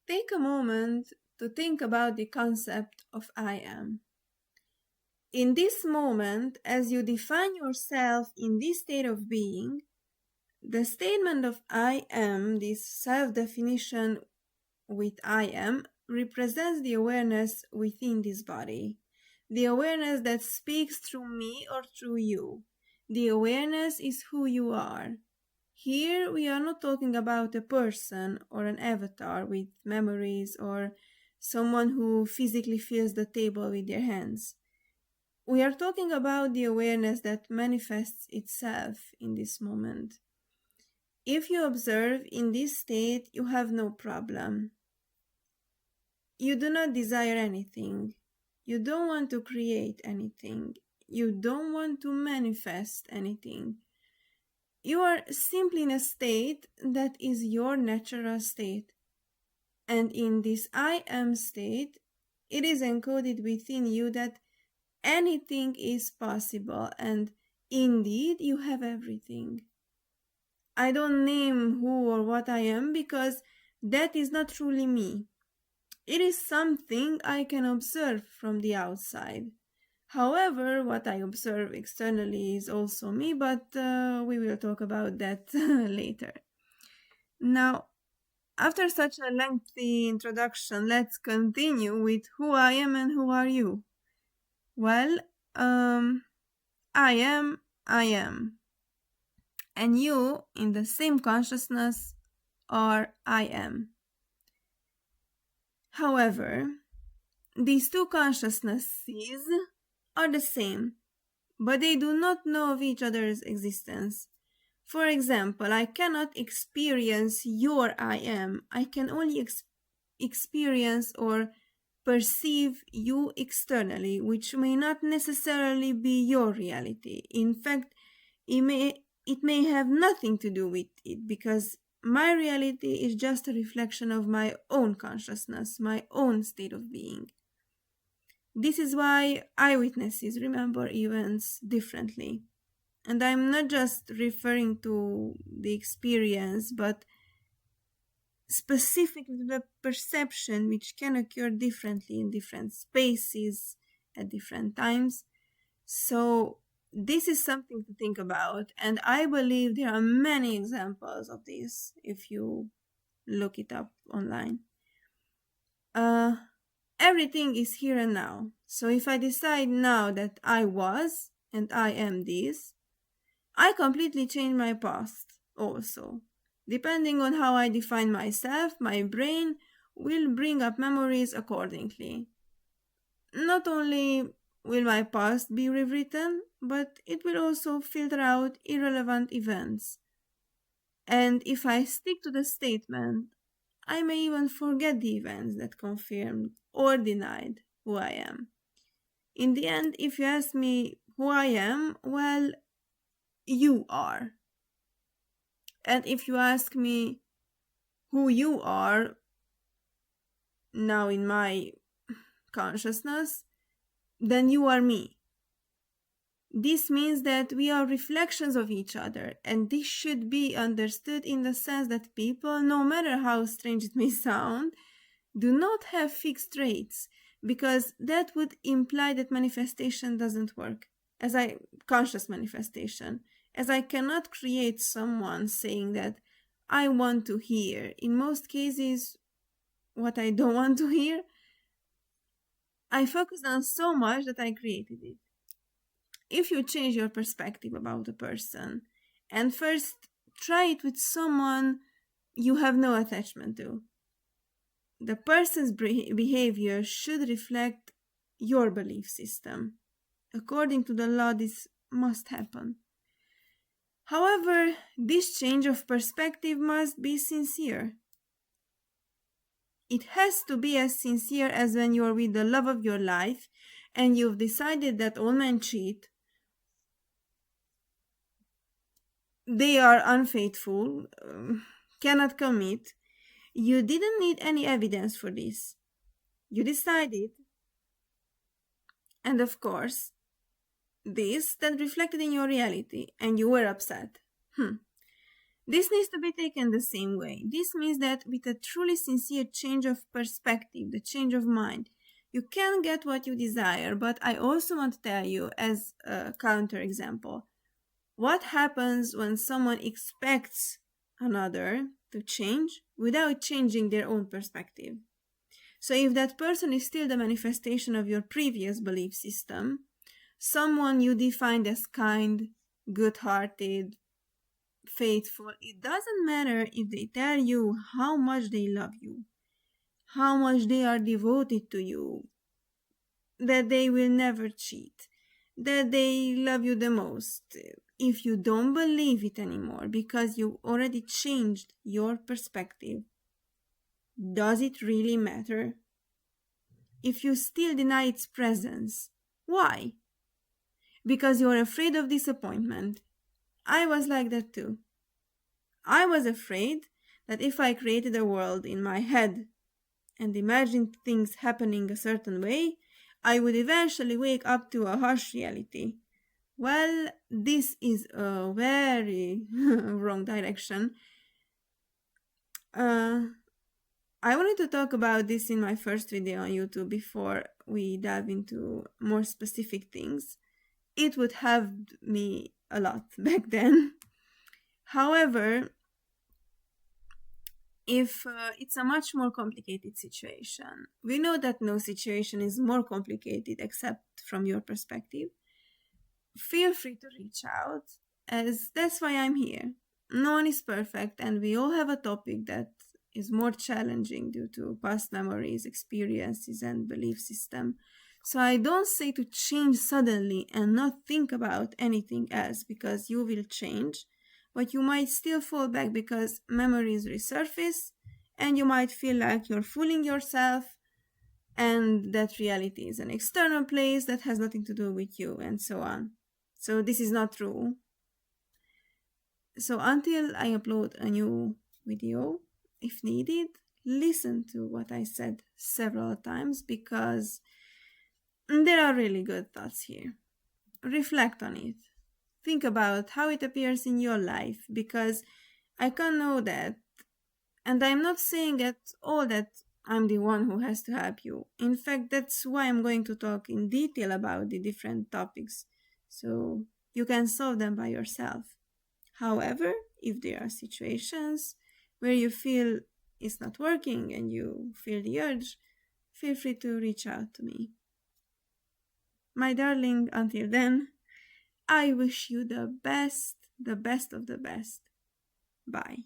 take a moment to think about the concept of I am. In this moment, as you define yourself in this state of being, the statement of I am, this self-definition with I am, represents the awareness within this body, the awareness that speaks through me or through you. The awareness is who you are. Here we are not talking about a person or an avatar with memories or someone who physically fills the table with their hands. We are talking about the awareness that manifests itself in this moment. If you observe in this state, you have no problem. You do not desire anything. You don't want to create anything. You don't want to manifest anything. You are simply in a state that is your natural state. And in this I am state, it is encoded within you that anything is possible, and indeed you have everything. I don't name who or what I am because that is not truly me. It is something I can observe from the outside. However, what I observe externally is also me, but we will talk about that later. Now, after such a lengthy introduction, let's continue with who I am and who are you. Well, I am. And you, in the same consciousness, are I am. However, these two consciousnesses are the same, but they do not know of each other's existence. For example, I cannot experience your I am. I can only experience or perceive you externally, which may not necessarily be your reality. In fact, it may have nothing to do with it, because my reality is just a reflection of my own consciousness, my own state of being. This is why eyewitnesses remember events differently. And I'm not just referring to the experience, but specifically to the perception, which can occur differently in different spaces at different times. So this is something to think about, and I believe there are many examples of this if you look it up online. Everything is here and now. So if I decide now that I was and I am this, I completely change my past also. Depending on how I define myself, my brain will bring up memories accordingly. Not only will my past be rewritten, but it will also filter out irrelevant events. And if I stick to the statement, I may even forget the events that confirmed or denied who I am. In the end, if you ask me who I am, well, you are. And if you ask me who you are now in my consciousness, then you are me. This means that we are reflections of each other, and this should be understood in the sense that people, no matter how strange it may sound, do not have fixed traits, because that would imply that manifestation doesn't work, conscious manifestation, as I cannot create someone saying that I want to hear, in most cases, what I don't want to hear. I focused on so much that I created it. If you change your perspective about a person and first try it with someone you have no attachment to, the person's behavior should reflect your belief system. According to the law, this must happen. However, this change of perspective must be sincere. It has to be as sincere as when you're with the love of your life and you've decided that all men cheat, they are unfaithful, cannot commit. You didn't need any evidence for this. You decided. And of course, this then reflected in your reality, and you were upset. This needs to be taken the same way. This means that with a truly sincere change of perspective, the change of mind, you can get what you desire. But I also want to tell you, as a counterexample, what happens when someone expects another to change without changing their own perspective. So if that person is still the manifestation of your previous belief system, someone you defined as kind, good-hearted, faithful, it doesn't matter if they tell you how much they love you, how much they are devoted to you, that they will never cheat, that they love you the most. If you don't believe it anymore because you already changed your perspective, does it really matter? If you still deny its presence, why? Because you're afraid of disappointment. I was like that too. I was afraid that if I created a world in my head and imagined things happening a certain way, I would eventually wake up to a harsh reality. Well, this is a very wrong direction. I wanted to talk about this in my first video on YouTube before we dive into more specific things. It would have me a lot back then. However, if it's a much more complicated situation, we know that no situation is more complicated except from your perspective, feel free to reach out, as that's why I'm here. No one is perfect, and we all have a topic that is more challenging due to past memories, experiences, and belief system. So I don't say to change suddenly and not think about anything else, because you will change, but you might still fall back because memories resurface, and you might feel like you're fooling yourself and that reality is an external place that has nothing to do with you, and so on. So this is not true. So until I upload a new video, if needed, listen to what I said several times, because there are really good thoughts here. Reflect on it. Think about how it appears in your life, because I can't know that. And I'm not saying at all that I'm the one who has to help you. In fact, that's why I'm going to talk in detail about the different topics, so you can solve them by yourself. However, if there are situations where you feel it's not working and you feel the urge, feel free to reach out to me. My darling, until then, I wish you the best of the best. Bye.